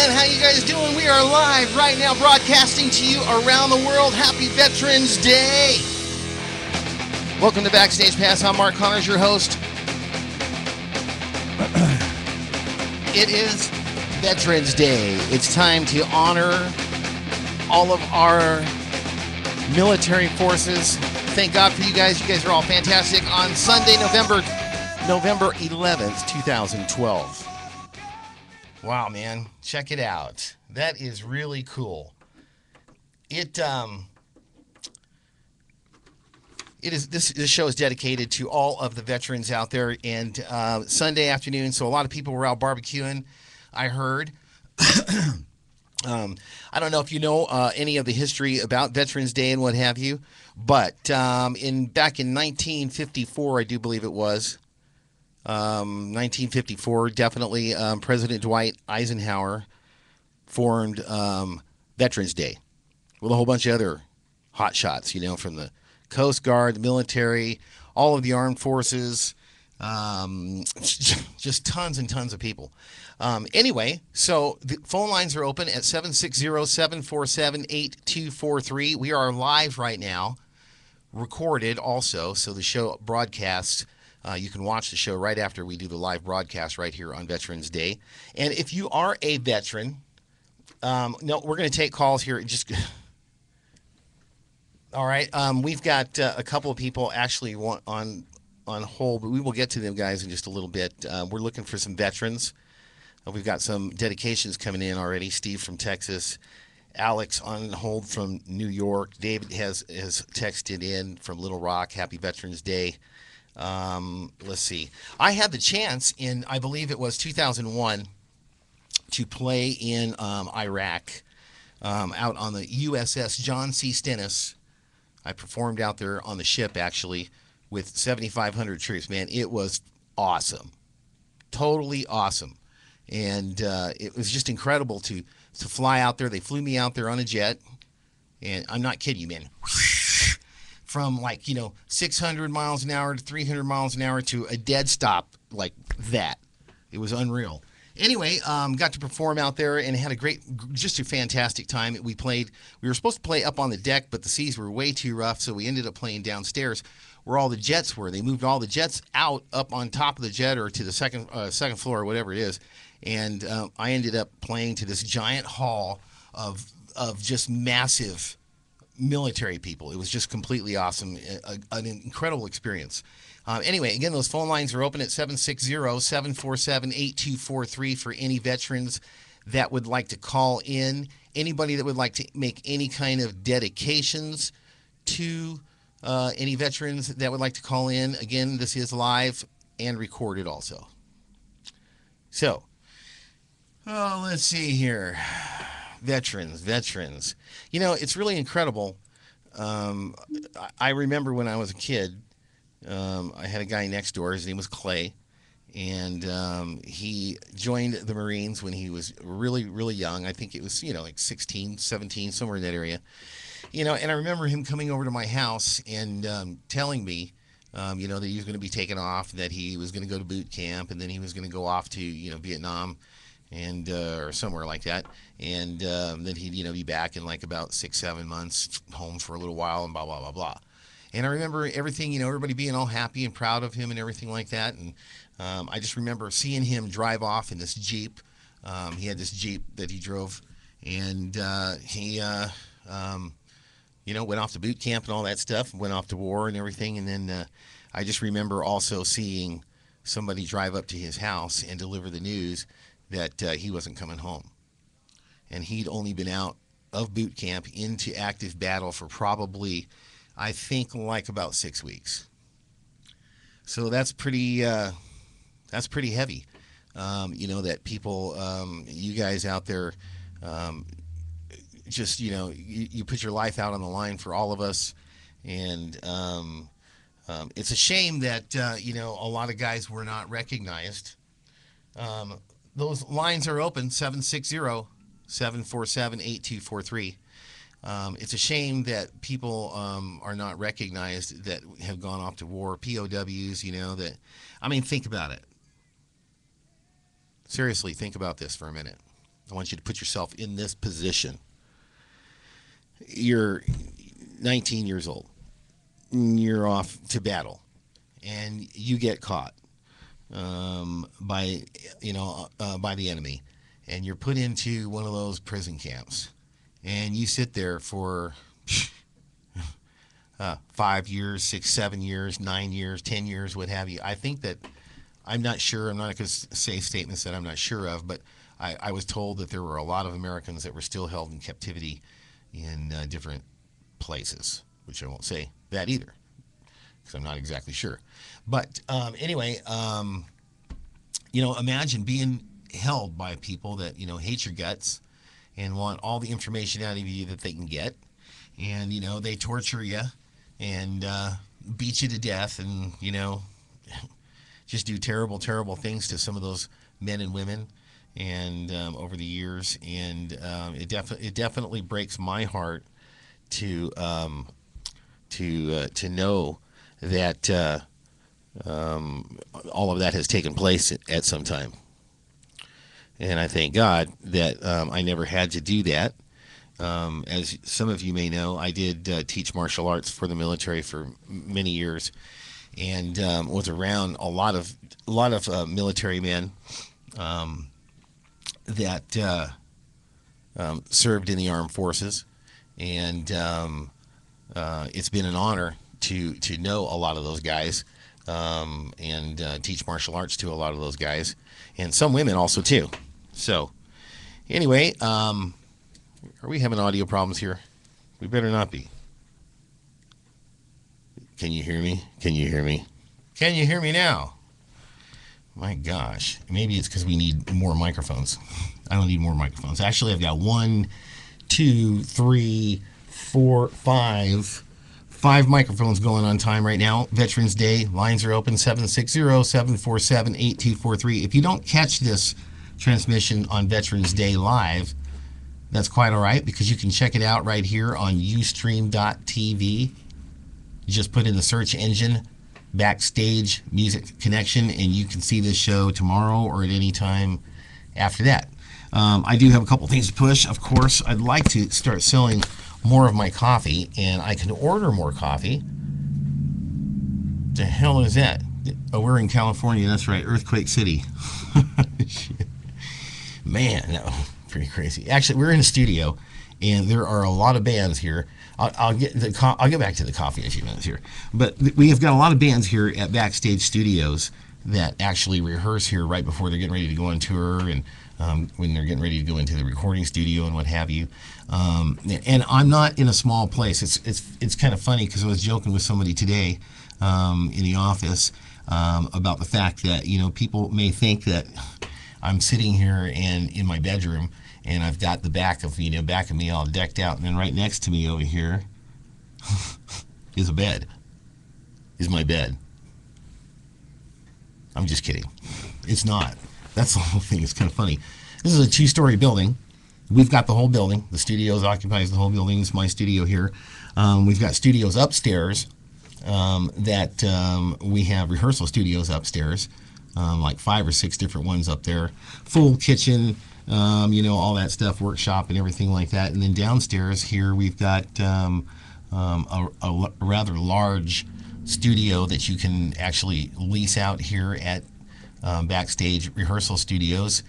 man? How you guys doing? We are live right now broadcasting to you around the world. Happy Veterans Day. Welcome to Backstage Pass. I'm Mark Connors, your host. It is Veterans Day. It's time to honor all of our military forces. Thank God for you guys. You guys are all fantastic. On Sunday, November 11th, 2012. Wow, man. Check it out. That is really cool. This show is dedicated to all of the veterans out there, and Sunday afternoon, so a lot of people were out barbecuing, I heard. I don't know if you know any of the history about Veterans Day and what have you, but back in 1954, I do believe it was, 1954, definitely, President Dwight Eisenhower formed Veterans Day with a whole bunch of other hot shots, from the Coast Guard, the military, all of the armed forces, just tons and tons of people. Anyway, so the phone lines are open at 760-747-8243. We are live right now, recorded also, so the show broadcasts. You can watch the show right after we do the live broadcast right here on Veterans Day. And if you are a veteran, no, we're going to take calls here. All right. We've got a couple of people actually on hold, but we will get to them guys in just a little bit. We're looking for some veterans. We've got some dedications coming in already. Steve from Texas, Alex on hold from New York. David has texted in from Little Rock. Happy Veterans Day. Let's see. I had the chance in, I believe it was 2001, to play in Iraq, out on the USS John C. Stennis. I performed out there on the ship, actually, with 7,500 troops. Man, it was awesome. Totally awesome. And it was just incredible to fly out there. They flew me out there on a jet. And I'm not kidding you, man. From 600 miles an hour to 300 miles an hour to a dead stop like that. It was unreal. Anyway, got to perform out there and had just a fantastic time. We were supposed to play up on the deck, but the seas were way too rough, so we ended up playing downstairs where all the jets were. They moved all the jets out up on top of the jet or to the second floor or whatever it is, and I ended up playing to this giant hall of just massive military people. It was just completely awesome, an incredible experience. Anyway, again, those phone lines are open at 760-747-8243 for any veterans that would like to call in. Anybody that would like to make any kind of dedications to any veterans that would like to call in. Again, this is live and recorded also. So, let's see here. Veterans. It's really incredible. I remember when I was a kid, I had a guy next door. His name was Clay, and he joined the Marines when he was really, really young. I think it was, like 16, 17, somewhere in that area. And I remember him coming over to my house and telling me, that he was going to be taken off, that he was going to go to boot camp, and then he was going to go off to, Vietnam and or somewhere like that, and then he'd be back in like about 6-7 months, home for a little while, and blah blah blah blah. And I remember everything, everybody being all happy and proud of him and everything like that. And I just remember seeing him drive off in this Jeep. He had this Jeep that he drove, and he went off to boot camp and all that stuff, went off to war and everything. And then I just remember also seeing somebody drive up to his house and deliver the news that he wasn't coming home. And he'd only been out of boot camp into active battle for probably, I think, like about 6 weeks. So that's pretty heavy. That people, you guys out there, just, you put your life out on the line for all of us. And it's a shame that, a lot of guys were not recognized. Those lines are open, 760-747-8243. It's a shame that people are not recognized that have gone off to war, POWs, think about it. Seriously, think about this for a minute. I want you to put yourself in this position. You're 19 years old. You're off to battle, and you get caught by by the enemy, and you're put into one of those prison camps, and you sit there for 5 years, 6, 7 years, 9 years, 10 years, what have you. I think that I'm not sure. I'm not going to say statements that I'm not sure of, but I was told that there were a lot of Americans that were still held in captivity in different places, which I won't say that either because I'm not exactly sure. But anyway, imagine being held by people that, hate your guts and want all the information out of you that they can get. And, they torture you and beat you to death and, just do terrible, terrible things to some of those men and women and over the years. And it definitely breaks my heart to know that all of that has taken place at some time. And I thank God that I never had to do that. As some of you may know, I did teach martial arts for the military for many years, and was around a lot of military men that served in the armed forces, and it's been an honor to know a lot of those guys and teach martial arts to a lot of those guys, and some women also too. So anyway, are we having audio problems here? We better not be. Can you hear me? Can you hear me? Can you hear me now? My gosh. Maybe it's because we need more microphones. I don't need more microphones. Actually, I've got 1, 2, 3, 4, 5 microphones going on time right now. Veterans Day. Lines are open, 760-747-8243. If you don't catch this transmission on Veterans Day live, that's quite all right, because you can check it out right here on ustream.tv. You just put in the search engine Backstage Music Connection, and you can see this show tomorrow or at any time after that. I do have a couple things to push. Of course, I'd like to start selling more of my coffee, and I can order more coffee. The hell is that? Oh, we're in California. That's right, Earthquake City. Man, no, pretty crazy. Actually, we're in a studio, and there are a lot of bands here. I'll get back to the coffee in a few minutes here. But we have got a lot of bands here at Backstage Studios that actually rehearse here right before they're getting ready to go on tour, and when they're getting ready to go into the recording studio and what have you. And I'm not in a small place. It's kind of funny because I was joking with somebody today in the office about the fact that people may think that I'm sitting here and in my bedroom, and I've got the back of me all decked out, and then right next to me over here is a bed. Is my bed. I'm just kidding. It's not. That's the whole thing. It's kind of funny. This is a 2-story building. We've got the whole building. The studios occupies the whole building. It's my studio here. We've got studios upstairs that we have rehearsal studios upstairs, like 5 or 6 different ones up there. Full kitchen, all that stuff, workshop and everything like that. And then downstairs here we've got a rather large studio that you can actually lease out here at Backstage Rehearsal Studios.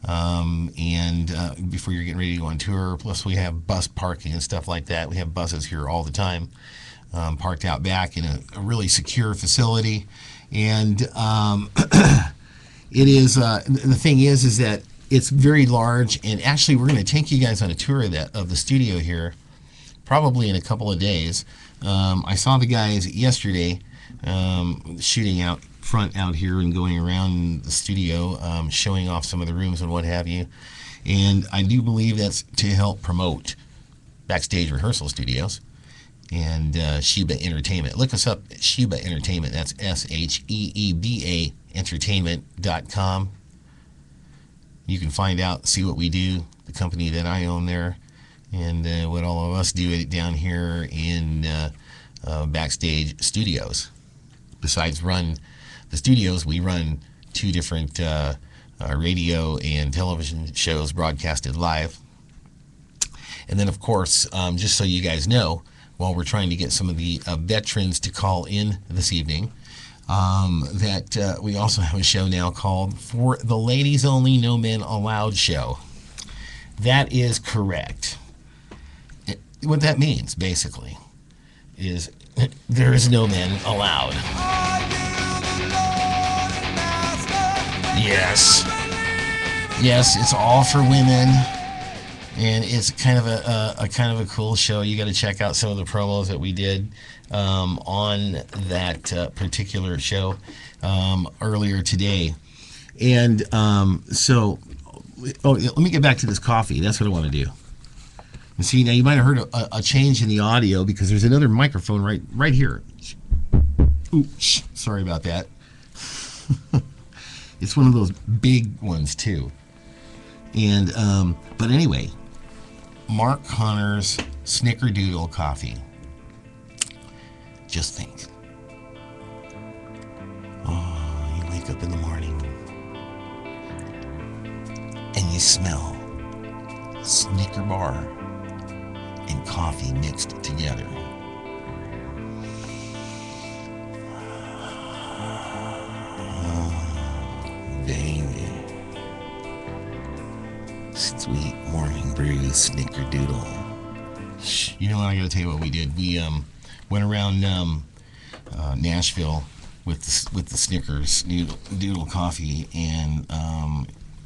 And before you're getting ready to go on tour, plus we have bus parking and stuff like that. We have buses here all the time, parked out back in a really secure facility. And it is the thing is that it's very large, and actually we're going to take you guys on a tour of the studio here probably in a couple of days. I saw the guys yesterday shooting out front out here and going around the studio, showing off some of the rooms and what have you. And I do believe that's to help promote Backstage Rehearsal Studios and Sheba Entertainment. Look us up at Sheba Entertainment. That's SHEEBA Entertainment.com. You can find out, see what we do, the company that I own there, and what all of us do down here in Backstage Studios. Besides run the studios, we run 2 different radio and television shows broadcasted live. And then, of course, just so you guys know, while we're trying to get some of the veterans to call in this evening, that we also have a show now called For the Ladies Only, No Men Allowed show. That is correct. What that means, basically, is there is no men allowed. Yes. Yes, it's all for women. And it's kind of a cool show. You got to check out some of the promos that we did on that particular show earlier today. And let me get back to this coffee. That's what I want to do. And see, now you might have heard a change in the audio because there's another microphone right here. Oops, sorry about that. It's one of those big ones too. And but anyway, Mark Connor's Snickerdoodle coffee. Just think. Oh, you wake up in the morning and you smell Snicker bar and coffee mixed together. Oh, baby. Sweet morning brew Snickerdoodle. You know what? I gotta tell you what we did. We went around Nashville with the Snickers Doodle coffee and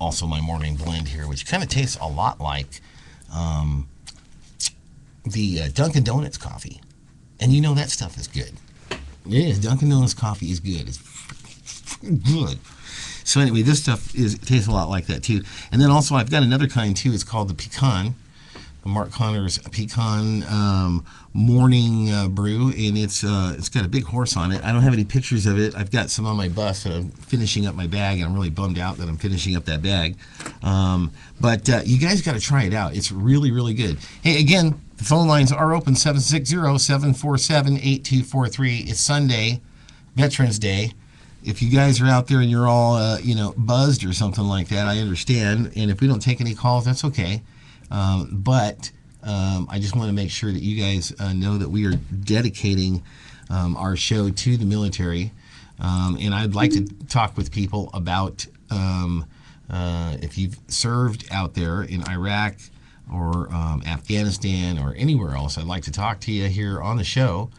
also my morning blend here, which kind of tastes a lot like the Dunkin' Donuts coffee. And you know that stuff is good. Yeah, Dunkin' Donuts coffee is good. It's good. So anyway, this stuff tastes a lot like that too. And then also I've got another kind too. It's called the Pecan, Mark Connor's Pecan morning brew, and it's got a big horse on it. I don't have any pictures of it. I've got some on my bus, and I'm finishing up my bag, and I'm really bummed out that I'm finishing up that bag. But you guys got to try it out. It's really, really good. Hey, again, the phone lines are open, 760-747-8243. It's Sunday, Veterans Day. If you guys are out there and you're all, buzzed or something like that, I understand. And if we don't take any calls, that's okay. But I just want to make sure that you guys know that we are dedicating our show to the military. And I'd like to talk with people about if you've served out there in Iraq or Afghanistan or anywhere else. I'd like to talk to you here on the show.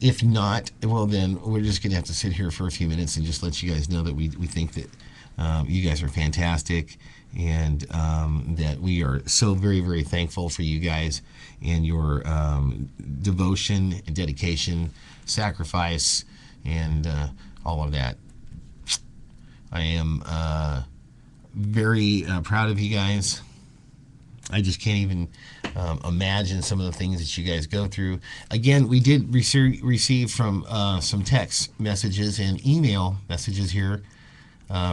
If not, well, then we're just going to have to sit here for a few minutes and just let you guys know that we think that you guys are fantastic and that we are so very, very thankful for you guys and your devotion and dedication, sacrifice, and all of that. I am very proud of you guys. I just can't even imagine some of the things that you guys go through. Again, we did receive from some text messages and email messages here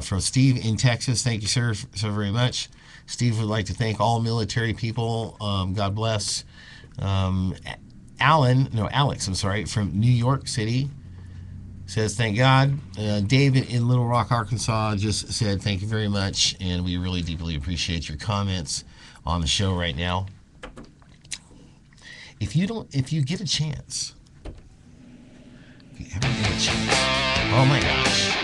from Steve in Texas. Thank you, sir, so very much. Steve would like to thank all military people. God bless. Alex, from New York City says, thank God. David in Little Rock, Arkansas just said, thank you very much. And we really deeply appreciate your comments on the show right now. If you get a chance, oh my gosh.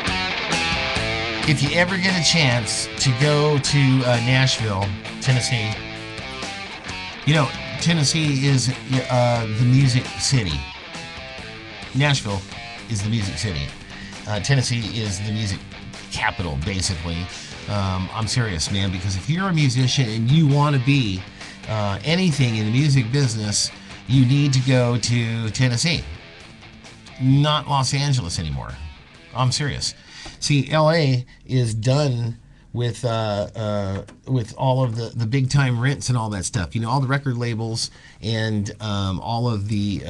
If you ever get a chance to go to Nashville, Tennessee, Tennessee is the music city. Nashville is the music city. Tennessee is the music capital, basically. I'm serious, man, because if you're a musician and you want to be anything in the music business, you need to go to Tennessee, not Los Angeles anymore. I'm serious. See, LA is done with all of the big time rents and all that stuff. All the record labels and all of the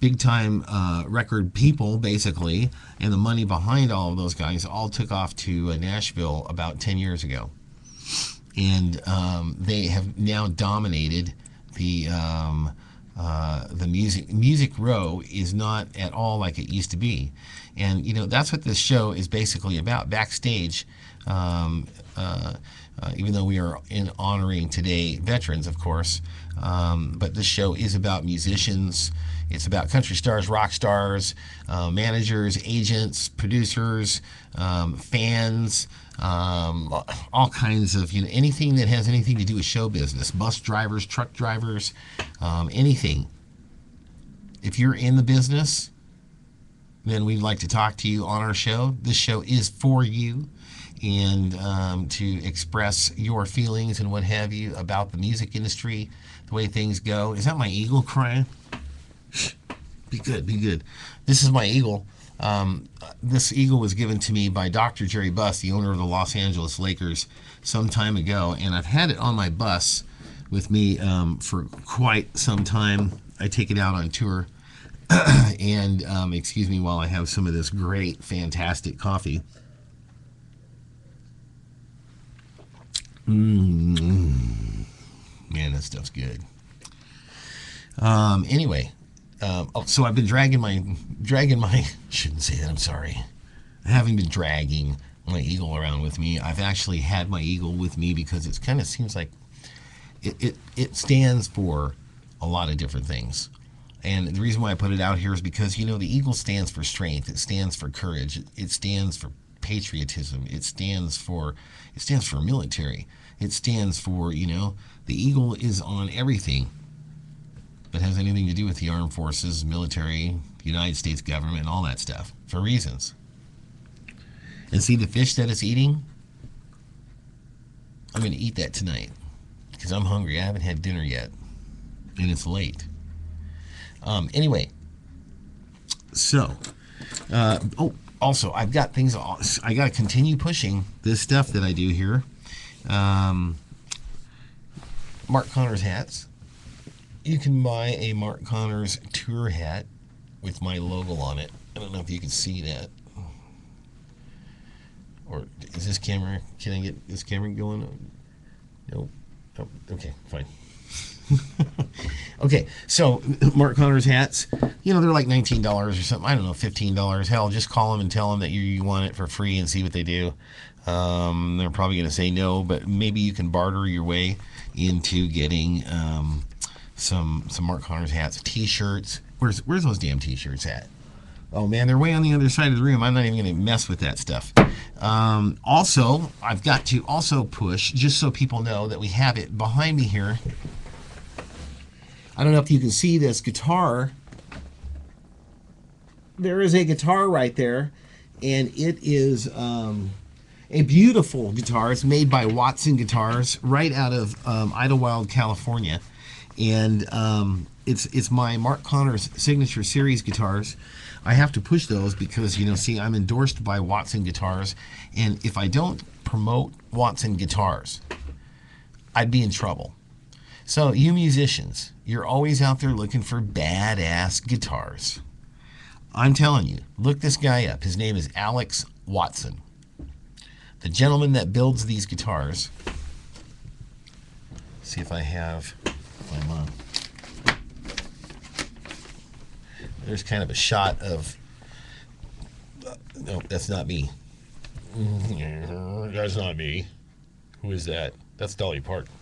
big time record people, basically, and the money behind all of those guys all took off to Nashville about 10 years ago. And they have now dominated the the Music Row is not at all like it used to be. And that's what this show is basically about. Backstage, um, even though we are honoring today veterans, of course, but this show is about musicians. It's about country stars, rock stars, managers, agents, producers, fans, all kinds of anything that has anything to do with show business. Bus drivers, truck drivers, anything. If you're in the business, then we'd like to talk to you on our show. This show is for you, and to express your feelings and what have you about the music industry, the way things go. Is that my eagle crying? Be good, be good. This is my eagle. This eagle was given to me by Dr. Jerry Buss, the owner of the Los Angeles Lakers, some time ago, and I've had it on my bus with me for quite some time. I take it out on tour, and excuse me while I have some of this great, fantastic coffee. Man, that stuff's good. Anyway. So I've been dragging my shouldn't say that, I'm sorry. I haven't been dragging my eagle around with me. I've actually had my eagle with me because it kind of seems like it stands for a lot of different things. And the reason why I put it out here is because, the eagle stands for strength. It stands for courage. It stands for patriotism. It stands for military. It stands for, the eagle is on everything that has anything to do with the armed forces, military, the United States government, and all that stuff, for reasons. And see the fish that it's eating? I'm going to eat that tonight because I'm hungry. I haven't had dinner yet, and it's late. Anyway, so, also, I've got things, I got to continue pushing this stuff that I do here. Mark Connors hats. You can buy a Mark Connors tour hat with my logo on it. I don't know if you can see that. Or is this camera, can I get this camera going? Nope. Oh, okay, fine. Okay, so Mark Connors hats, they're like $19 or something. I don't know, $15. Hell, just call them and tell them that you want it for free and see what they do. They're probably going to say no, but maybe you can barter your way into getting some Mark Connors hats, t-shirts. Where's those damn t-shirts at? Oh man, they're way on the other side of the room. I'm not even going to mess with that stuff. Also, I've got to also push, just so people know that we have it behind me here. I don't know if you can see this guitar. There is a guitar right there, and it is a beautiful guitar. It's made by Watson Guitars, right out of Idlewild, California. And it's my Mark Connors Signature Series guitars. I have to push those because, see, I'm endorsed by Watson Guitars. And if I don't promote Watson Guitars, I'd be in trouble. So, you musicians, you're always out there looking for badass guitars. I'm telling you, look this guy up. His name is Alex Watson. The gentleman that builds these guitars. See if I have... I'm on. There's kind of a shot of... no, that's not me. That's not me. Who is that? That's Dolly Parton.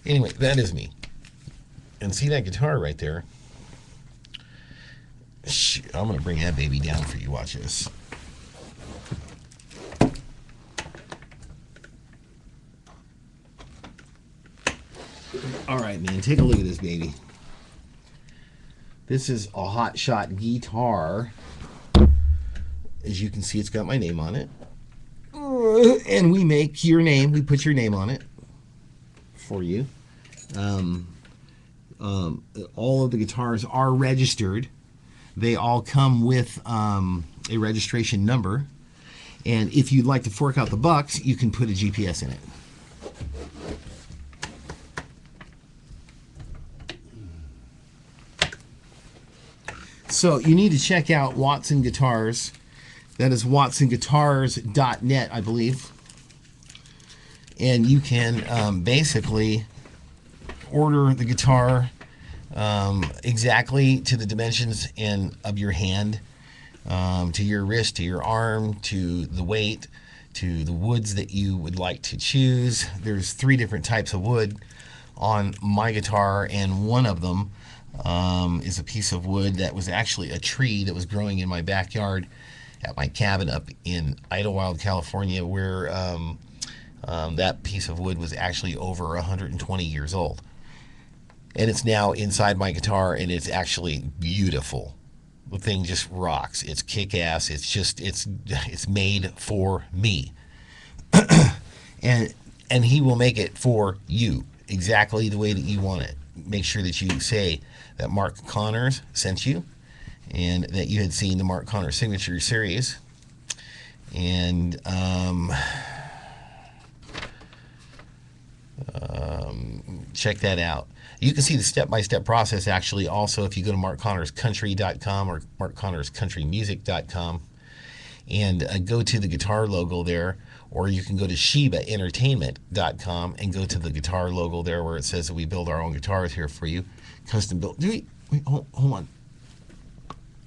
Anyway, that is me. And see that guitar right there? I'm going to bring that baby down for you. Watch this. All right, man, take a look at this baby. This is a hot shot guitar. As you can see, it's got my name on it. And we make your name, we put your name on it for you. All of the guitars are registered. They all come with a registration number. And if you'd like to fork out the bucks, you can put a GPS in it. So you need to check out Watson Guitars. That is watsonguitars.net, I believe. And you can basically order the guitar exactly to the dimensions and of your hand, to your wrist, to your arm, to the weight, to the woods that you would like to choose. There's 3 different types of wood on my guitar, and one of them is a piece of wood that was actually a tree that was growing in my backyard at my cabin up in Idlewild, California, where that piece of wood was actually over 120 years old. And it's now inside my guitar, and it's actually beautiful. The thing just rocks. It's kick-ass. It's made for me. And he will make it for you exactly the way that you want it. Make sure that you say that Mark Connors sent you, and that you had seen the Mark Connors Signature Series. And check that out. You can see the step-by-step process actually also if you go to markconnorscountry.com or markconnorscountrymusic.com and go to the guitar logo there, or you can go to shibaentertainment.com and go to the guitar logo there where it says that we build our own guitars here for you, custom built. Wait, hold on.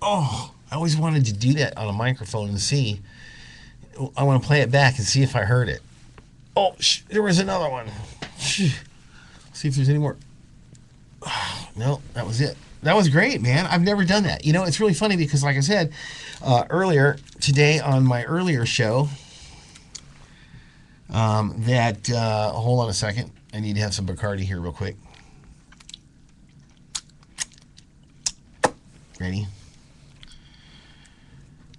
Oh, I always wanted to do that on a microphone and see. I want to play it back and see if I heard it. Oh, there was another one. See if there's any more. No, that was it. That was great, man. I've never done that. You know, it's really funny because, like I said earlier today on my earlier show, hold on a second. I need to have some Bacardi here real quick. Ready?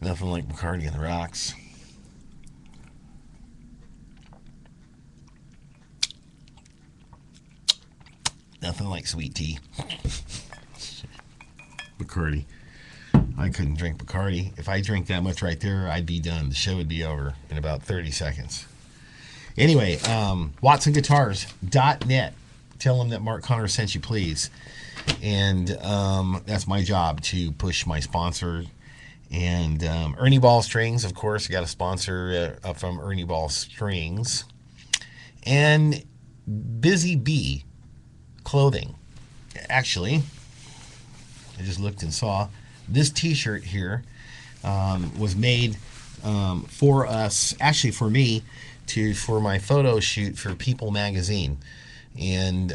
Nothing like Bacardi on the rocks. Nothing like sweet tea. Bacardi. I couldn't drink Bacardi. If I drink that much right there, I'd be done. The show would be over in about 30 seconds. Anyway, WatsonGuitars.net. Tell them that Mark Connors sent you, please. And that's my job, to push my sponsor. And Ernie Ball Strings, of course. I got a sponsor from Ernie Ball Strings. And Busy Bee Clothing. Actually, I just looked and saw this t-shirt here was made for us, actually for me, for my photo shoot for People magazine. And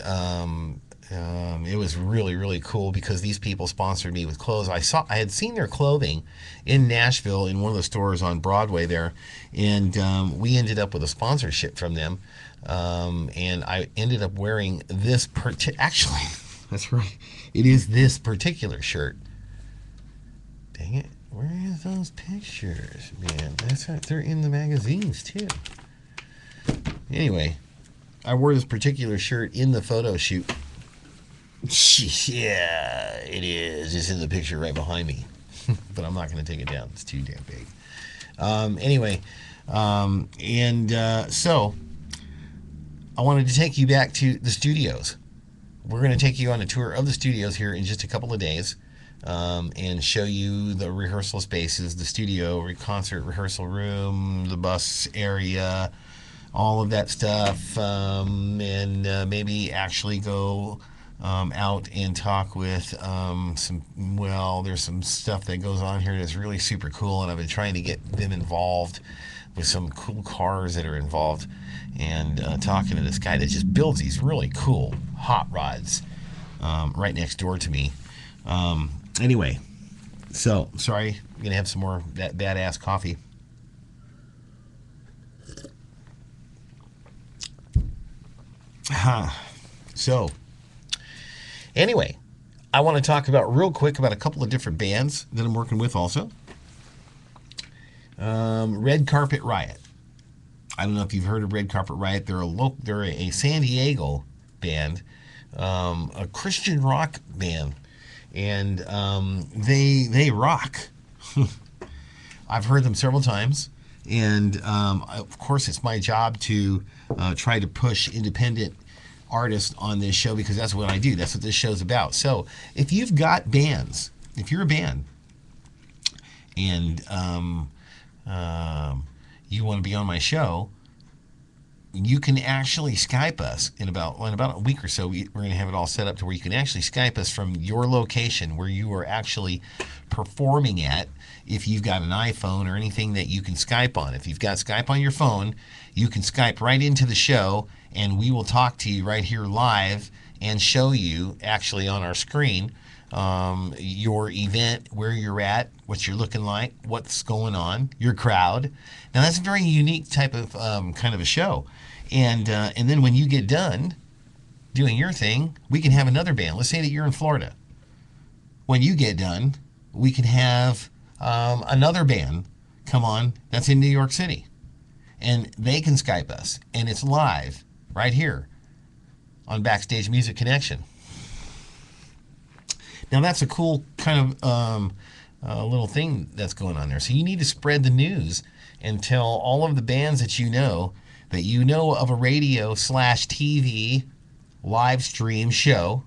it was really, really cool because these people sponsored me with clothes. I had seen their clothing in Nashville in one of the stores on Broadway there, and we ended up with a sponsorship from them. And I ended up wearing this actually, that's right, it is this particular shirt. Dang it, where are those pictures, man? That's right, they're in the magazines too. Anyway, I wore this particular shirt in the photo shoot. Yeah, it is. It's in the picture right behind me. But I'm not going to take it down. It's too damn big. Anyway, so I wanted to take you back to the studios. We're going to take you on a tour of the studios here in just a couple of days, and show you the rehearsal spaces, the studio, concert rehearsal room, the bus area, all of that stuff, and maybe actually go out and talk with there's some stuff that goes on here that's really super cool, and I've been trying to get them involved with some cool cars that are involved, and talking to this guy that just builds these really cool hot rods right next door to me. Anyway, so sorry, I'm gonna have some more of that badass coffee. So anyway, I want to talk real quick about a couple of different bands that I'm working with also. Red Carpet Riot. I don't know if you've heard of Red Carpet Riot. They're a San Diego band, a Christian rock band, and they rock. I've heard them several times, and of course it's my job to try to push independent artists on this show, because that's what I do. That's what this show's about. So if you've got bands, if you're a band and you want to be on my show, you can actually Skype us in about a week or so. We're going to have it all set up to where you can actually Skype us from your location where you are actually performing at. If you've got an iPhone or anything that you can Skype on, if you've got Skype on your phone, you can Skype right into the show, and we will talk to you right here live and show you actually on our screen your event, where you're at, what you're looking like, what's going on, your crowd. Now that's a very unique type of kind of a show, and then when you get done doing your thing, we can have another band. Let's say that you're in Florida. When you get done, we can have another band come on that's in New York City, and they can Skype us, and it's live right here on Backstage Music Connection. Now that's a cool kind of little thing that's going on there. So you need to spread the news and tell all of the bands that you know of a radio/TV live stream show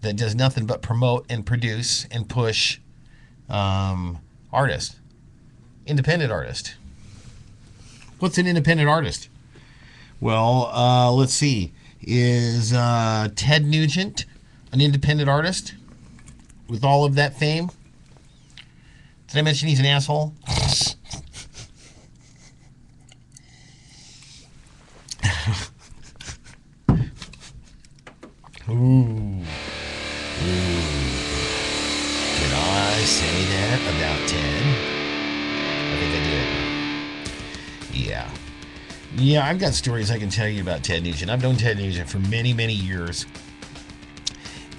that does nothing but promote and produce and push artists, independent artists. What's an independent artist? Well, let's see. Is Ted Nugent an independent artist with all of that fame? Did I mention he's an asshole? Ooh. Did I say that about Ted? I think I did. Yeah. Yeah, I've got stories I can tell you about Ted Nugent. I've known Ted Nugent for many, many years.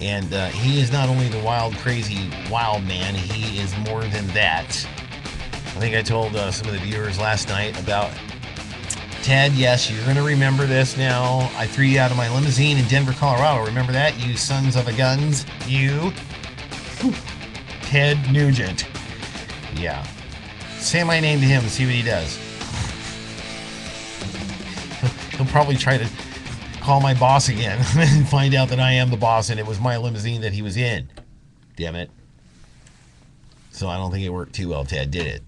And he is not only the wild, crazy, wild man, he is more than that. I think I told some of the viewers last night about Ted. Yes, you're going to remember this now. I threw you out of my limousine in Denver, Colorado. Remember that, you sons of a guns? You. Ted Nugent. Yeah. Say my name to him and see what he does. He'll probably try to call my boss again and find out that I am the boss and it was my limousine that he was in. Damn it. So I don't think it worked too well, Ted, did it?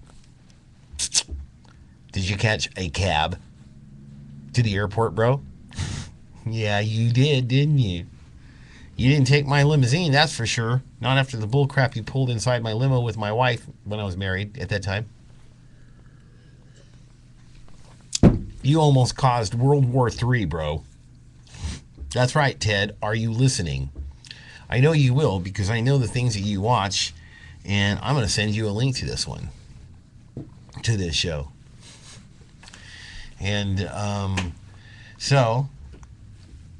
Did you catch a cab to the airport, bro? Yeah, you did, didn't you? You didn't take my limousine, that's for sure. Not after the bullcrap you pulled inside my limo with my wife when I was married at that time. You almost caused World War III, bro. That's right, Ted. Are you listening? I know you will, because I know the things that you watch, and I'm going to send you a link to this one, to this show. And so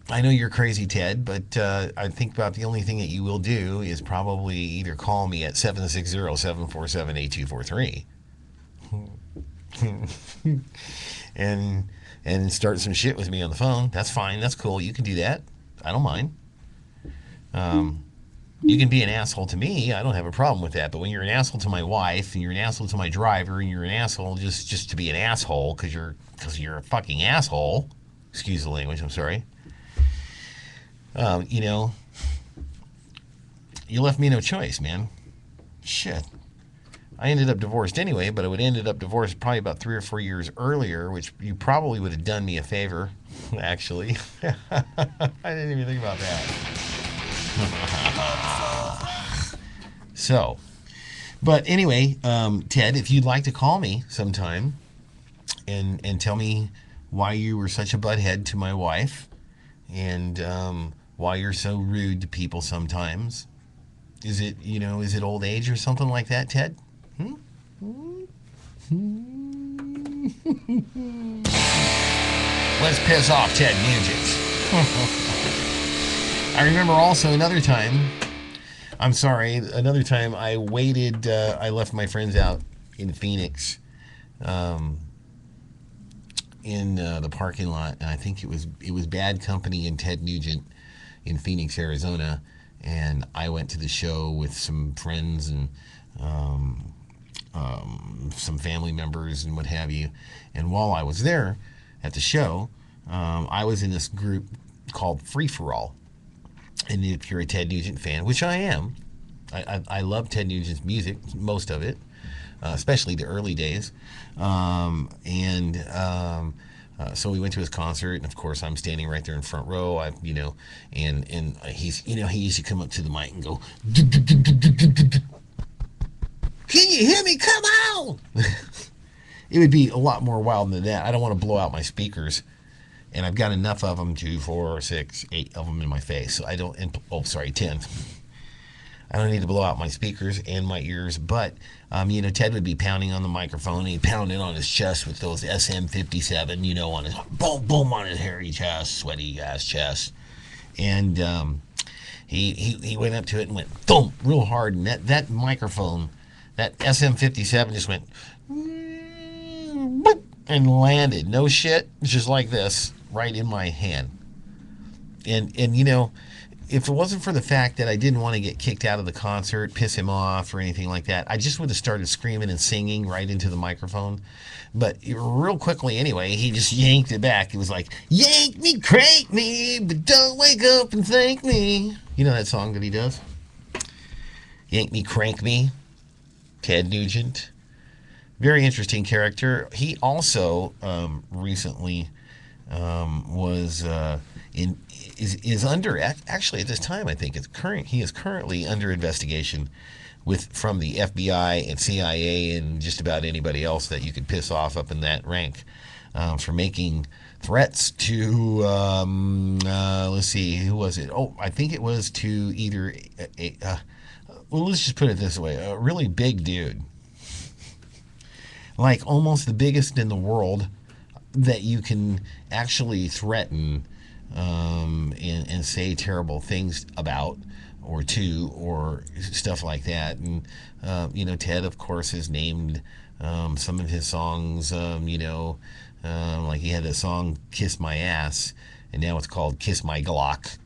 I know you're crazy, Ted, but I think about the only thing that you will do is probably either call me at 760-747-8243 and start some shit with me on the phone. That's fine. That's cool. You can do that. I don't mind. You can be an asshole to me. I don't have a problem with that. But when you're an asshole to my wife, and you're an asshole to my driver, and you're an asshole just to be an asshole because you're a fucking asshole. Excuse the language. I'm sorry. You know, you left me no choice, man. Shit. I ended up divorced anyway, but I would ended up divorced probably about 3 or 4 years earlier, which you probably would have done me a favor, actually. I didn't even think about that. So, but anyway, Ted, if you'd like to call me sometime and tell me why you were such a butthead to my wife and why you're so rude to people sometimes. Is it old age or something like that, Ted? Let's piss off Ted Nugent. I remember also another time I waited, I left my friends out in Phoenix in the parking lot, and I think it was Bad Company and Ted Nugent in Phoenix, Arizona, and I went to the show with some friends and some family members and what have you. And while I was there at the show, I was in this group called Free For All. And if you're a Ted Nugent fan, which I am, I love Ted Nugent's music, most of it, especially the early days. So we went to his concert, and of course I'm standing right there in front row. And he's, he used to come up to the mic and go, "Can you hear me? Come on!" It would be a lot more wild than that. I don't want to blow out my speakers, and I've got enough of them, 2, 4, 6, 8 of them in my face. So I don't. Oh, sorry, 10. I don't need to blow out my speakers and my ears, but Ted would be pounding on the microphone. He'd pound it on his chest with those SM57, on his boom, boom on his hairy chest, sweaty ass chest, and he went up to it and went thump real hard, and that microphone, that SM57 just went boop, and landed. No shit, just like this, right in my hand, and if it wasn't for the fact that I didn't want to get kicked out of the concert, piss him off, or anything like that, I just would have started screaming and singing right into the microphone. But real quickly, anyway, he just yanked it back. It was like, "Yank me, crank me, but don't wake up and thank me." You know that song that he does? "Yank me, crank me." Ted Nugent. Very interesting character. He also recently was is under, actually at this time, I think he is currently under investigation from the FBI and CIA and just about anybody else that you could piss off up in that rank, for making threats to let's see, who was it? Oh, I think it was to either well, let's just put it this way, a really big dude, like almost the biggest in the world, that you can actually threaten and say terrible things about or to, or stuff like that. And Ted, of course, has named some of his songs, like he had a song "Kiss My Ass," and now it's called "Kiss My Glock."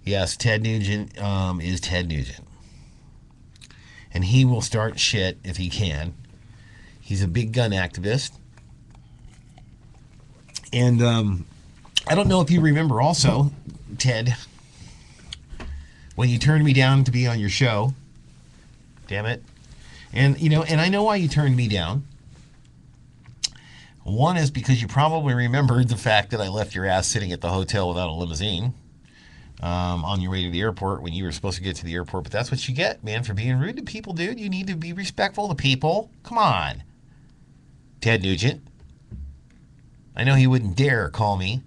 Yes, Ted Nugent is Ted Nugent, and he will start shit if he can. He's a big gun activist. And I don't know if you remember also, Ted, when you turned me down to be on your show. Damn it. And I know why you turned me down. One is because you probably remembered the fact that I left your ass sitting at the hotel without a limousine on your way to the airport when you were supposed to get to the airport. But that's what you get, man, for being rude to people, dude. You need to be respectful to people. Come on. Ted Nugent. I know he wouldn't dare call me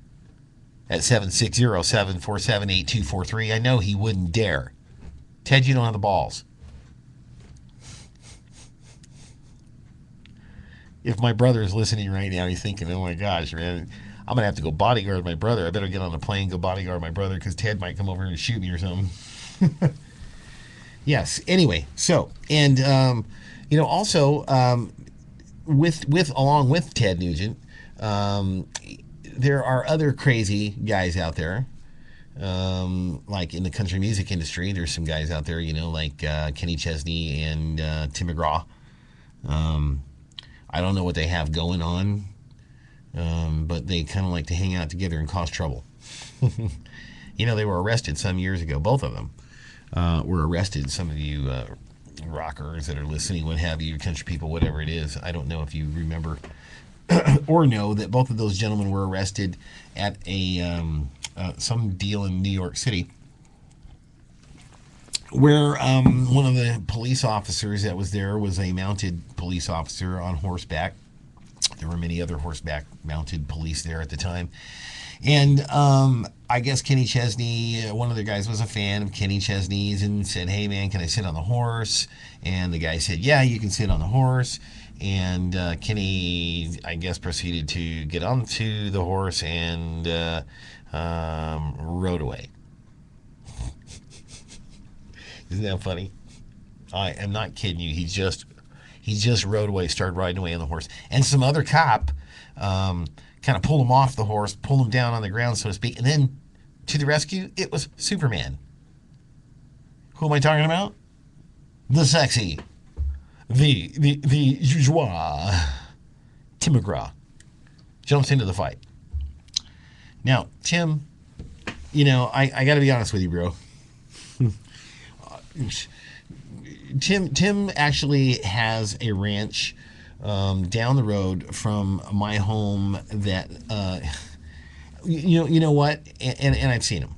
at 760-747-8243. I know he wouldn't dare. Ted, you don't have the balls. If my brother is listening right now, he's thinking, "Oh my gosh, man, I'm going to have to go bodyguard my brother. I better get on a plane and go bodyguard my brother because Ted might come over and shoot me or something." Yes. Anyway, so, and, also, along with Ted Nugent, there are other crazy guys out there, like in the country music industry. There's some guys out there, like Kenny Chesney and Tim McGraw. I don't know what they have going on, but they kind of like to hang out together and cause trouble. They were arrested some years ago. Both of them were arrested. Some of you rockers that are listening, what have you, country people, whatever it is. I don't know if you remember or know that both of those gentlemen were arrested at some deal in New York City, where one of the police officers that was there was a mounted police officer on horseback. There were many other horseback mounted police there at the time. And I guess Kenny Chesney, one of the guys was a fan of Kenny Chesney's and said, "Hey man, can I sit on the horse?" And the guy said, "Yeah, you can sit on the horse." And Kenny, I guess, proceeded to get onto the horse and rode away. Isn't that funny? I am not kidding you. He just rode away, started riding away on the horse. And some other cop kind of pulled him off the horse, pulled him down on the ground, so to speak. And then to the rescue, it was Superman. Who am I talking about? The sexy, the joie, Tim McGraw jumps into the fight. Now, Tim, I got to be honest with you, bro. Tim actually has a ranch down the road from my home that you know what, and I've seen him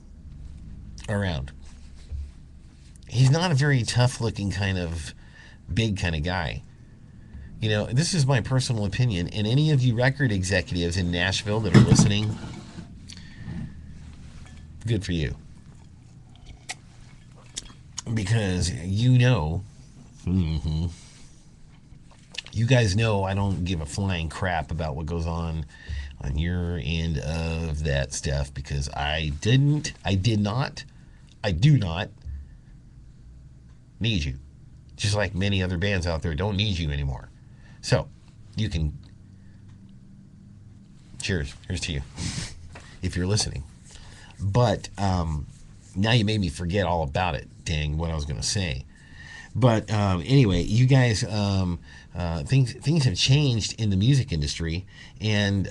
around. He's not a very tough looking kind of big kind of guy. This is my personal opinion, and any of you record executives in Nashville that are listening, good for you. Because you guys know I don't give a flying crap about what goes on your end of that stuff, because I do not need you. Just like many other bands out there don't need you anymore. So, you can, cheers, here's to you, if you're listening. But, now you made me forget all about it, dang, what I was going to say. But anyway, you guys, things have changed in the music industry, and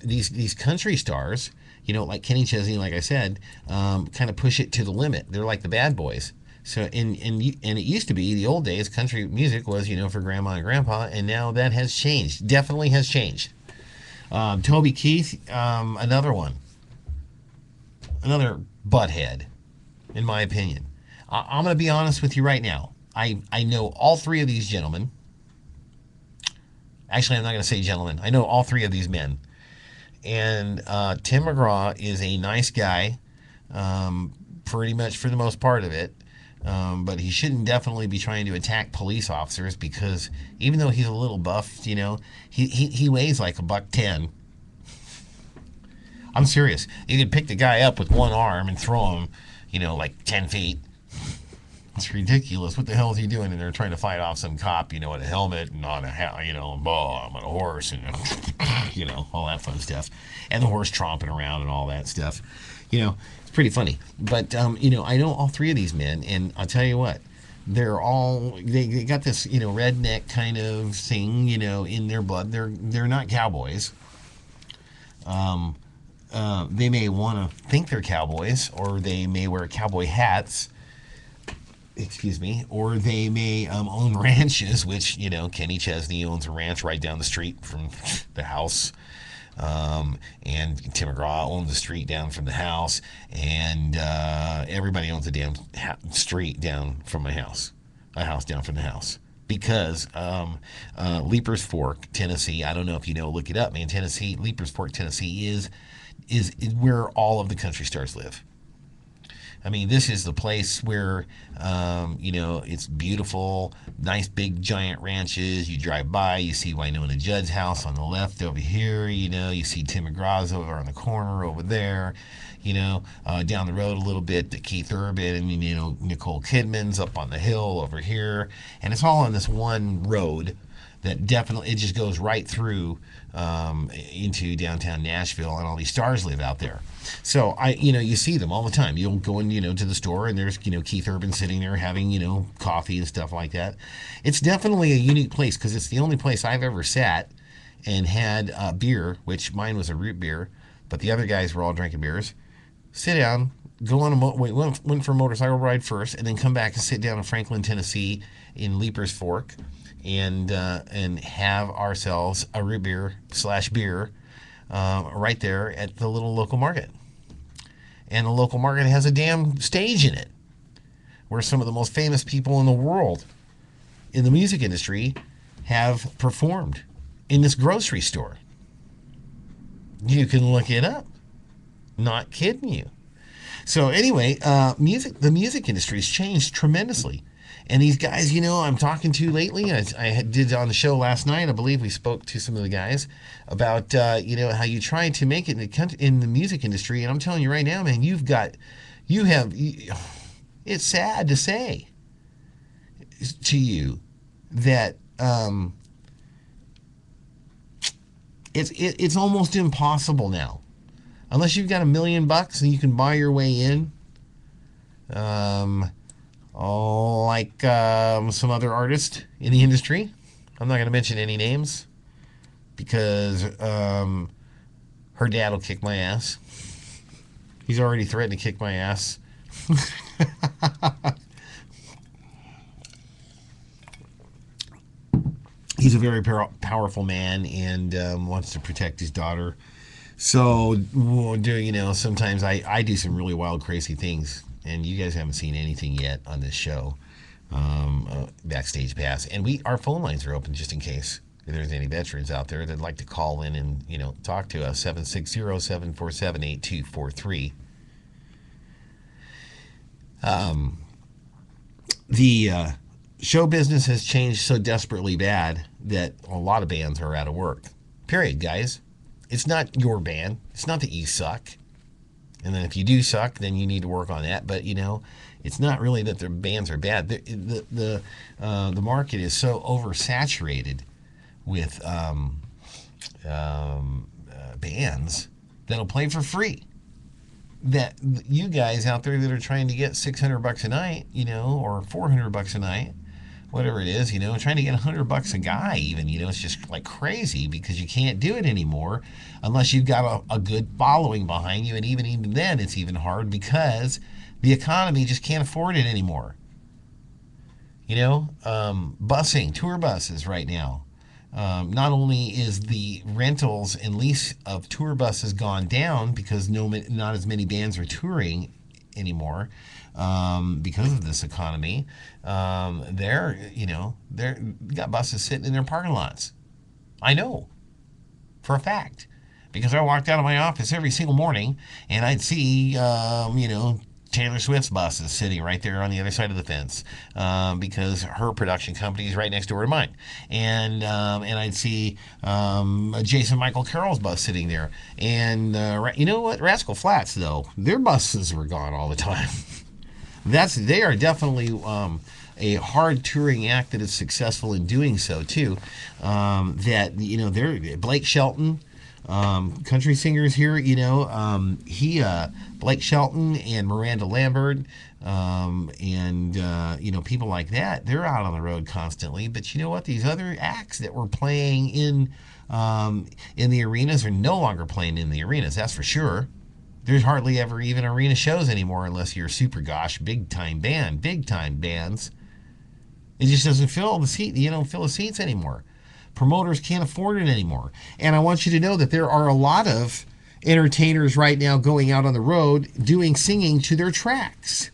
these country stars, like Kenny Chesney, like I said, kind of push it to the limit. They're like the bad boys. So and it used to be, the old days, country music was for grandma and grandpa, and now that has changed. Definitely has changed. Toby Keith, another butthead, in my opinion. I'm going to be honest with you right now. I know all three of these gentlemen. Actually, I'm not going to say gentlemen. I know all three of these men. And Tim McGraw is a nice guy, pretty much for the most part of it. But he shouldn't definitely be trying to attack police officers, because even though he's a little buffed, he weighs like $110. I'm serious. You could pick the guy up with one arm and throw him, like 10 feet. It's ridiculous. What the hell is he doing in there trying to fight off some cop, with a helmet and on a I'm on a horse and, all that fun stuff. And the horse tromping around and all that stuff. It's pretty funny. But, I know all three of these men, and I'll tell you what, they got this, redneck kind of thing, in their blood. They're not cowboys. They may want to think they're cowboys, or they may wear cowboy hats, or they may own ranches, which, Kenny Chesney owns a ranch right down the street from the house. And Tim McGraw owns the street down from the house, and everybody owns a damn street down from my house, a house down from the house. Because Leapers Fork, Tennessee, I don't know if you know, look it up, man. Tennessee, Leapers Fork, Tennessee is where all of the country stars live. I mean, this is the place where, it's beautiful, nice big giant ranches. You drive by, you see Winona Judd's house on the left over here, you see Tim McGraw's over on the corner over there, down the road a little bit, to Keith Urban and, Nicole Kidman's up on the hill over here. And it's all on this one road that definitely, it just goes right through into downtown Nashville, and all these stars live out there. So you see them all the time. You'll go in, to the store, and there's, Keith Urban sitting there having, coffee and stuff like that. It's definitely a unique place, because it's the only place I've ever sat and had beer, which mine was a root beer, but the other guys were all drinking beers. Sit down, go on went for a motorcycle ride first, and then come back and sit down in Franklin, Tennessee, in Leapers Fork, and have ourselves a root beer / beer right there at the little local market. And the local market has a damn stage in it where some of the most famous people in the world in the music industry have performed in this grocery store. You can look it up. Not kidding you. So anyway, the music industry has changed tremendously. And these guys, I'm talking to lately, I did on the show last night, I believe we spoke to some of the guys about, how you try to make it in the music industry. And I'm telling you right now, man, it's sad to say to you that it's almost impossible now. Unless you've got $1 million and you can buy your way in. Like some other artist in the industry. I'm not going to mention any names, because her dad will kick my ass. He's already threatened to kick my ass. He's a very powerful man and wants to protect his daughter. So, sometimes I do some really wild, crazy things, and you guys haven't seen anything yet on this show. Backstage Pass, and our phone lines are open just in case if there's any veterans out there that'd like to call in and talk to us. 760-747-8243. The show business has changed so desperately bad that a lot of bands are out of work. Period, guys. It's not your band. It's not that you suck. And then if you do suck, then you need to work on that. But it's not really that their bands are bad. The market is so oversaturated with bands that'll play for free that you guys out there that are trying to get $600 a night, or $400 a night, whatever it is, trying to get $100 a guy even, it's just like crazy because you can't do it anymore unless you've got a good following behind you. And even then it's even hard because the economy just can't afford it anymore. Busing, tour buses right now. Not only is the rentals and lease of tour buses gone down because not as many bands are touring anymore because of this economy. They're got buses sitting in their parking lots. I know for a fact because I walked out of my office every single morning and I'd see Taylor Swift's bus is sitting right there on the other side of the fence because her production company is right next door to mine. And I'd see Jason Michael Carroll's bus sitting there. And you know what? Rascal Flatts, though, their buses were gone all the time. They are definitely a hard touring act that is successful in doing so, too. They're Blake Shelton. Country singers here, Blake Shelton and Miranda Lambert, people like that, they're out on the road constantly. But you know what? These other acts that were playing in the arenas are no longer playing in the arenas. That's for sure. There's hardly ever even arena shows anymore unless you're a super gosh big time bands. It just doesn't fill the seat. You don't fill the seats anymore. Promoters can't afford it anymore. And I want you to know that there are a lot of entertainers right now going out on the road singing to their tracks.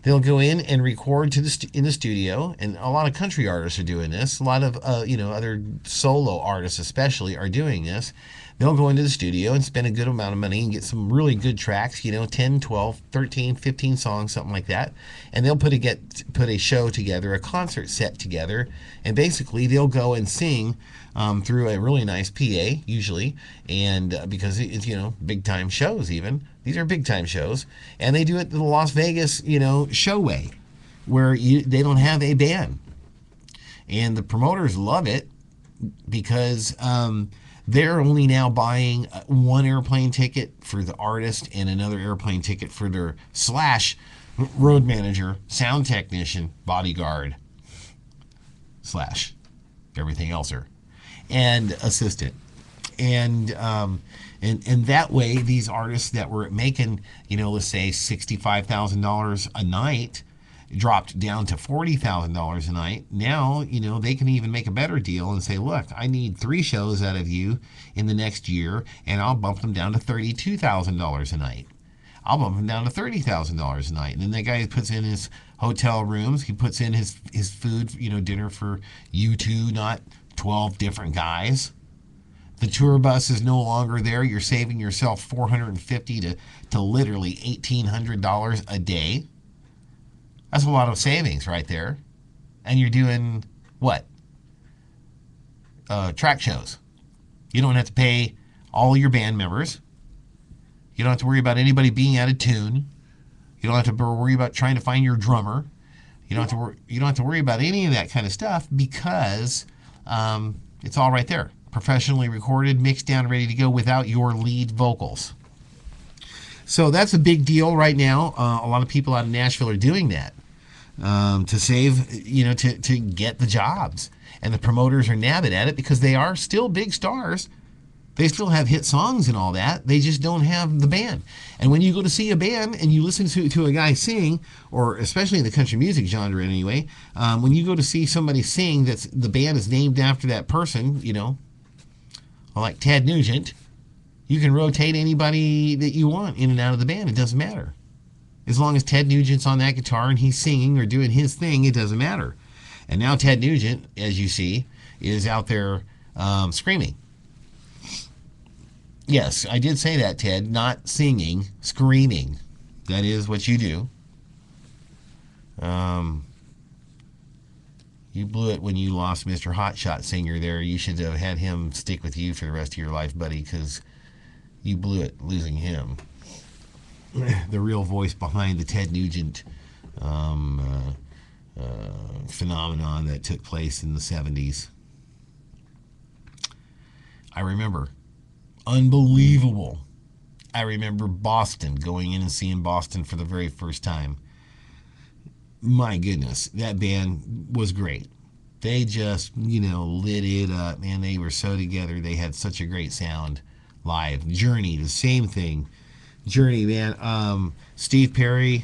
They'll go in and record in the studio, and a lot of country artists are doing this. A lot of other solo artists especially are doing this. They'll go into the studio and spend a good amount of money and get some really good tracks, 10, 12, 13, 15 songs, something like that. And they'll put a show together, a concert set together, and basically they'll go and sing through a really nice PA, usually, and because it's, big time shows even. These are big time shows. And they do it the Las Vegas, show way, where they don't have a band. And the promoters love it because they're only now buying one airplane ticket for the artist and another airplane ticket for their / road manager, sound technician, bodyguard / everything else and assistant. And that way, these artists that were making, let's say $65,000 a night dropped down to $40,000 a night. Now, they can even make a better deal and say, look, I need 3 shows out of you in the next year, and I'll bump them down to $32,000 a night. I'll bump them down to $30,000 a night. And then the guy puts in his hotel rooms, he puts in his food, dinner for you two, not 12 different guys. The tour bus is no longer there. You're saving yourself $450 to literally $1,800 a day. That's a lot of savings right there. And you're doing what? Track shows. You don't have to pay all your band members. You don't have to worry about anybody being out of tune. You don't have to worry about trying to find your drummer. You don't have to worry about any of that kind of stuff because it's all right there. Professionally recorded, mixed down, ready to go without your lead vocals. So that's a big deal right now. A lot of people out of Nashville are doing that to save, to get the jobs. And the promoters are nabbing at it because they are still big stars. They still have hit songs and all that. They just don't have the band. And when you go to see a band and you listen to a guy sing, or especially in the country music genre anyway, when you go to see somebody sing that's the band is named after that person, you know, like Ted Nugent, you can rotate anybody that you want in and out of the band. It doesn't matter. As long as Ted Nugent's on that guitar and he's singing or doing his thing, it doesn't matter. And now Ted Nugent, as you see, is out there screaming. Yes, I did say that, Ted. Not singing, screaming. That is what you do. You blew it when you lost Mr. Hotshot Singer there. You should have had him stick with you for the rest of your life, buddy, because you blew it losing him. The real voice behind the Ted Nugent phenomenon that took place in the 70s. I remember. Unbelievable. I remember Boston, going in and seeing Boston for the very first time. My goodness, that band was great. They just, you know, lit it up, man. They were so together. They had such a great sound live. Journey, the same thing. Journey, man. Steve Perry,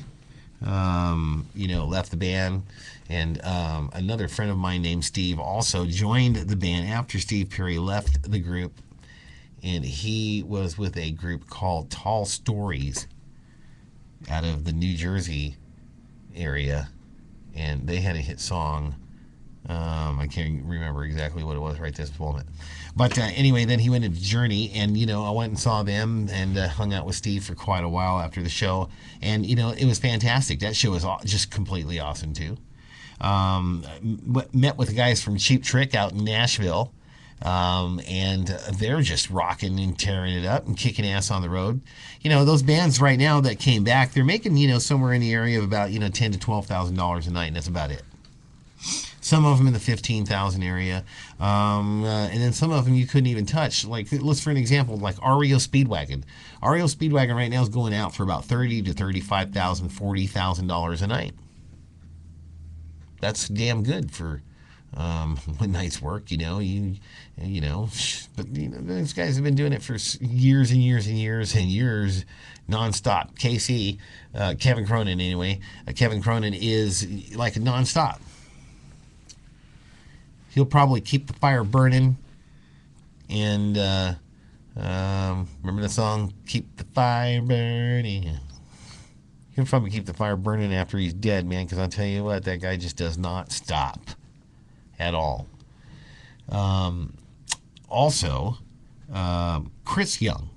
you know, left the band. And another friend of mine named Steve also joined the band after Steve Perry left the group. And he was with a group called Tall Stories out of the New Jersey area. And they had a hit song. I can't remember exactly what it was right this moment. But anyway, then he went into Journey, and, you know, I went and saw them and hung out with Steve for quite a while after the show. And, you know, it was fantastic. That show was just completely awesome, too. Met with the guys from Cheap Trick out in Nashville. And they're just rocking and tearing it up and kicking ass on the road. You know, those bands right now that came back, they're making, you know, somewhere in the area of about, you know, $10,000 to $12,000 a night, and that's about it. Some of them in the 15,000 area, and then some of them you couldn't even touch. Like, let's for an example, like REO Speedwagon. REO Speedwagon right now is going out for about $30,000 to $35,000, $40,000 a night. That's damn good for one night's work, you know. You know, but you know, those guys have been doing it for years and years and years and years, nonstop. KC, Kevin Cronin, anyway. Kevin Cronin is like nonstop. He'll probably keep the fire burning. And remember the song, "Keep the Fire Burning"? He'll probably keep the fire burning after he's dead, man. Because I'll tell you what, that guy just does not stop at all. Also, Chris Young.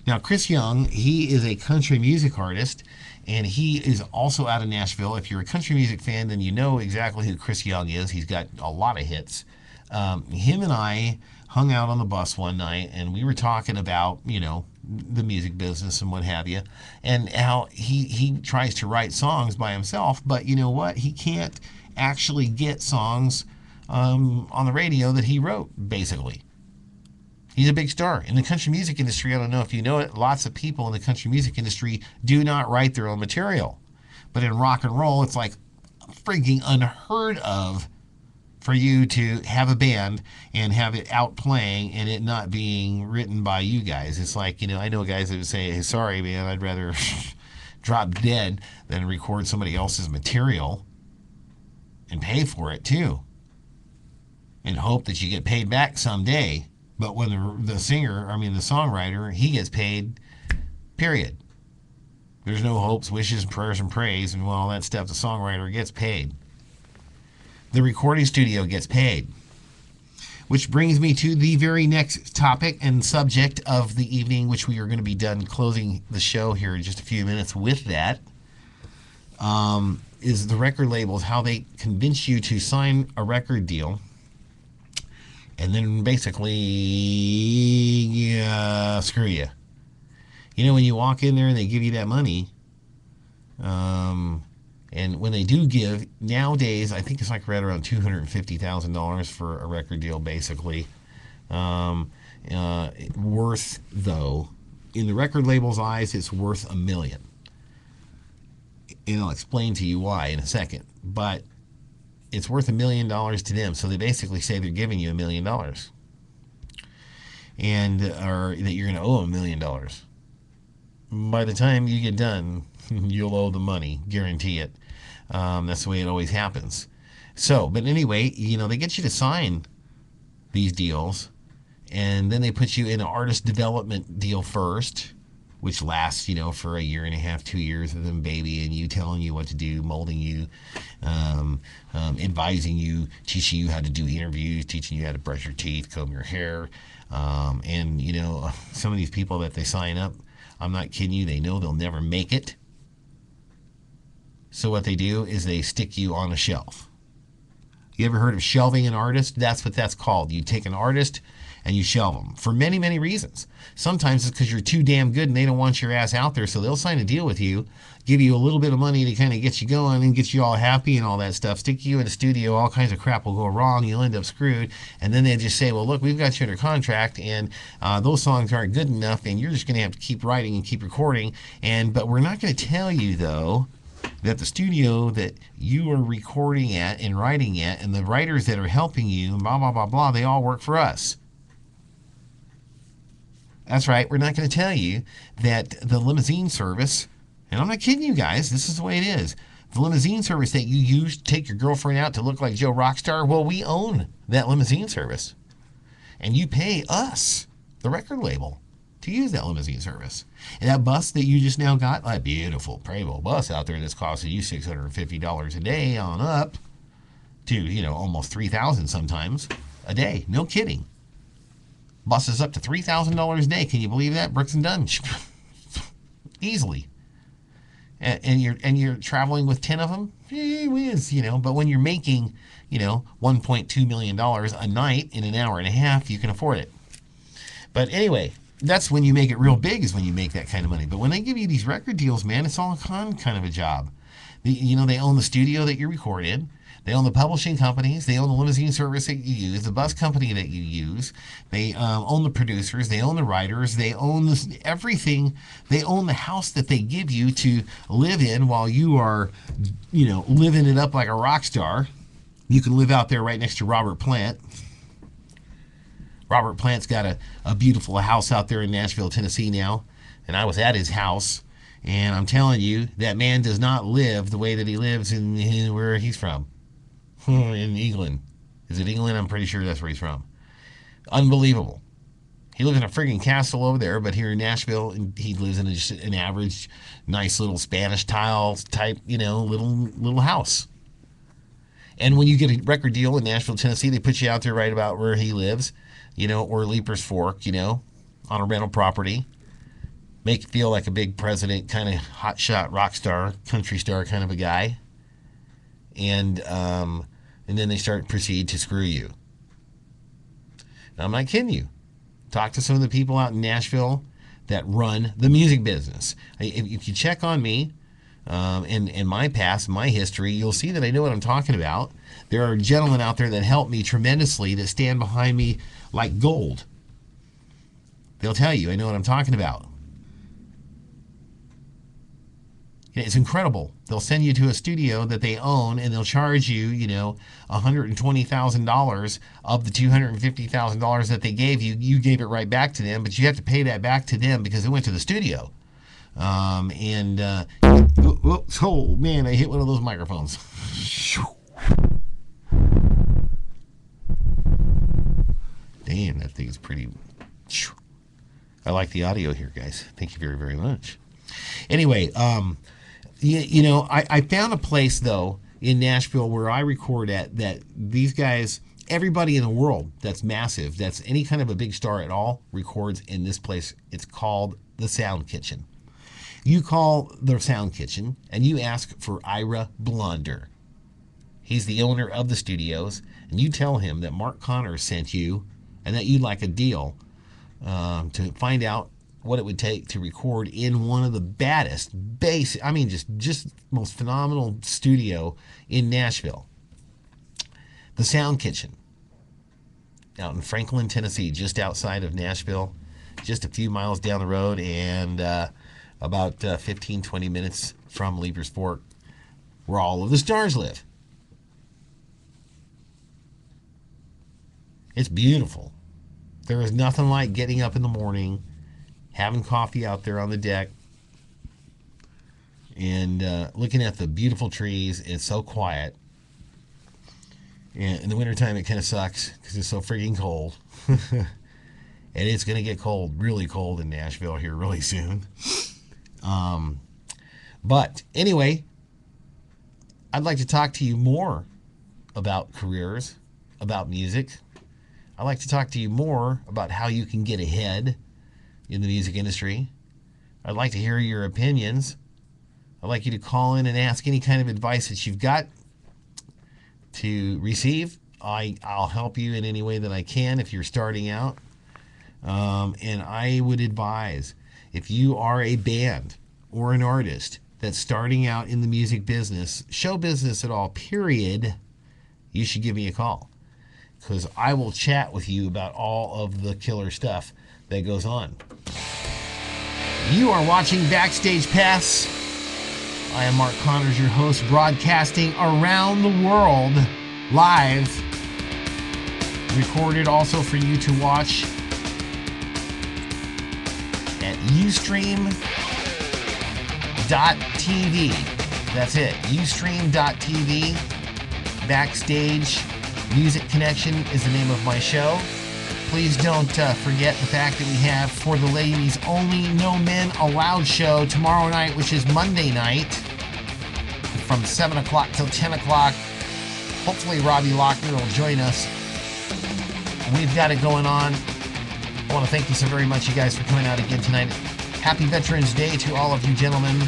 Now, Chris Young, he is a country music artist, and he is also out of Nashville. If you're a country music fan, then you know exactly who Chris Young is. He's got a lot of hits. Him and I hung out on the bus one night, and we were talking about, you know, the music business and what have you, and how he tries to write songs by himself, but you know what? He can't actually get songs on the radio that he wrote, basically. He's a big star. In the country music industry, I don't know if you know it, lots of people in the country music industry do not write their own material. But in rock and roll, it's like freaking unheard of for you to have a band and have it out playing and it not being written by you guys. It's like, you know, I know guys that would say, "Hey, sorry, man, I'd rather drop dead than record somebody else's material and pay for it too, and hope that you get paid back someday." But when the songwriter, he gets paid, period. There's no hopes, wishes, prayers, and praise, and all that stuff. The songwriter gets paid. The recording studio gets paid. Which brings me to the very next topic and subject of the evening, which we are going to be done closing the show here in just a few minutes with that, is the record labels, how they convince you to sign a record deal. And then basically, screw you. You know, when you walk in there and they give you that money, and when they do give, nowadays, I think it's like right around $250,000 for a record deal, basically. Worth, though, in the record label's eyes, it's worth $1 million. And I'll explain to you why in a second. But it's worth $1 million to them, so they basically say they're giving you $1 million. and or that you're going to owe $1 million. By the time you get done, you'll owe the money, guarantee it. That's the way it always happens. So, but anyway, they get you to sign these deals, and then they put you in an artist development deal first, which lasts, for a year and a half, 2 years of them babying you, telling you what to do, molding you, advising you, teaching you how to do interviews, teaching you how to brush your teeth, comb your hair. And, some of these people that they sign up, I'm not kidding you, they know they'll never make it. So what they do is they stick you on a shelf. You ever heard of shelving an artist? That's what that's called. You take an artist and you shelve them for many, many reasons. Sometimes it's because you're too damn good and they don't want your ass out there, so they'll sign a deal with you, give you a little bit of money to kind of get you going and get you all happy and all that stuff, stick you in a studio, all kinds of crap will go wrong, you'll end up screwed, and then they just say, well, look, we've got you under contract, and those songs aren't good enough, and you're just going to have to keep writing and keep recording, but we're not going to tell you, though, that the studio that you are recording at and writing at and the writers that are helping you, blah, blah, blah, blah, they all work for us. That's right, we're not going to tell you that the limousine service, and I'm not kidding you guys, this is the way it is. The limousine service that you use to take your girlfriend out to look like Joe Rockstar, well, we own that limousine service. And you pay us, the record label, to use that limousine service. And that bus that you just now got, that beautiful Prevost bus out there that's costing you $650 a day on up to, almost $3,000 sometimes a day. No kidding. Buses up to $3,000 a day. Can you believe that? Brooks and Dunn. Easily. And you're traveling with 10 of them? Gee whiz, But when you're making, $1.2 million a night in an hour and a half, you can afford it. But anyway, that's when you make it real big, is when you make that kind of money. But when they give you these record deals, man, it's all kind of a job. They own the studio that you record in. They own the publishing companies. They own the limousine service that you use, the bus company that you use. They own the producers. They own the writers. They own everything. They own the house that they give you to live in while you are, living it up like a rock star. You can live out there right next to Robert Plant. Robert Plant's got a beautiful house out there in Nashville, Tennessee now. And I was at his house. And I'm telling you, that man does not live the way that he lives in where he's from. In England. Is it England? I'm pretty sure that's where he's from. Unbelievable. He lives in a friggin' castle over there, but here in Nashville, he lives in just an average, nice little Spanish tile type, little house. And when you get a record deal in Nashville, Tennessee, they put you out there right about where he lives, or Leaper's Fork, on a rental property. Make you feel like a big president, kind of hotshot rock star, country star kind of a guy. And then they proceed to screw you. Now, I'm not kidding you. Talk to some of the people out in Nashville that run the music business. If you check on me in my past, my history, you'll see that I know what I'm talking about. There are gentlemen out there that help me tremendously, that stand behind me like gold. They'll tell you, I know what I'm talking about. It's incredible. They'll send you to a studio that they own, and they'll charge you, $120,000 of the $250,000 that they gave you. You gave it right back to them, but you have to pay that back to them because it went to the studio. Oh man, I hit one of those microphones. Damn, that thing is pretty. I like the audio here, guys. Thank you very, very much. Anyway, I found a place, though, in Nashville where I record at that these guys, everybody in the world that's massive, that's any kind of a big star at all, records in this place. It's called the Sound Kitchen. You call the Sound Kitchen and you ask for Ira Blonder. He's the owner of the studios, and you tell him that Mark Connors sent you and that you'd like a deal to find out what it would take to record in one of the baddest just most phenomenal studio in Nashville. The Sound Kitchen, out in Franklin, Tennessee, just outside of Nashville, just a few miles down the road, and about 15, 20 minutes from Leaper's Fork, where all of the stars live. It's beautiful. There is nothing like getting up in the morning, having coffee out there on the deck, and looking at the beautiful trees. It's so quiet. And in the wintertime, it kind of sucks because it's so freaking cold. And it's going to get cold, really cold in Nashville here really soon. But anyway, I'd like to talk to you more about careers, about music. I'd like to talk to you more about how you can get ahead in the music industry. I'd like to hear your opinions. I'd like you to call in and ask any kind of advice that you've got to receive. I'll help you in any way that I can if you're starting out. And I would advise, if you are a band or an artist that's starting out in the music business, show business at all, period, you should give me a call, because I will chat with you about all of the killer stuff that goes on. You are watching Backstage Pass. I am Mark Connors, your host, broadcasting around the world, live, recorded also for you to watch at Ustream.tv. That's it, Ustream.tv. Backstage Music Connection is the name of my show. Please don't forget the fact that we have For the Ladies Only No Men Allowed show tomorrow night, which is Monday night, from 7 o'clock till 10 o'clock. Hopefully Robbie Lochner will join us. We've got it going on. I want to thank you so very much, you guys, for coming out again tonight. Happy Veterans Day to all of you gentlemen,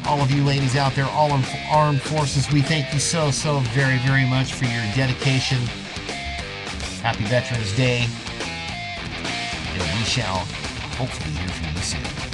all of you ladies out there, all of armed forces. We thank you so, so very, very much for your dedication. Happy Veterans Day. And we shall hopefully hear from you soon.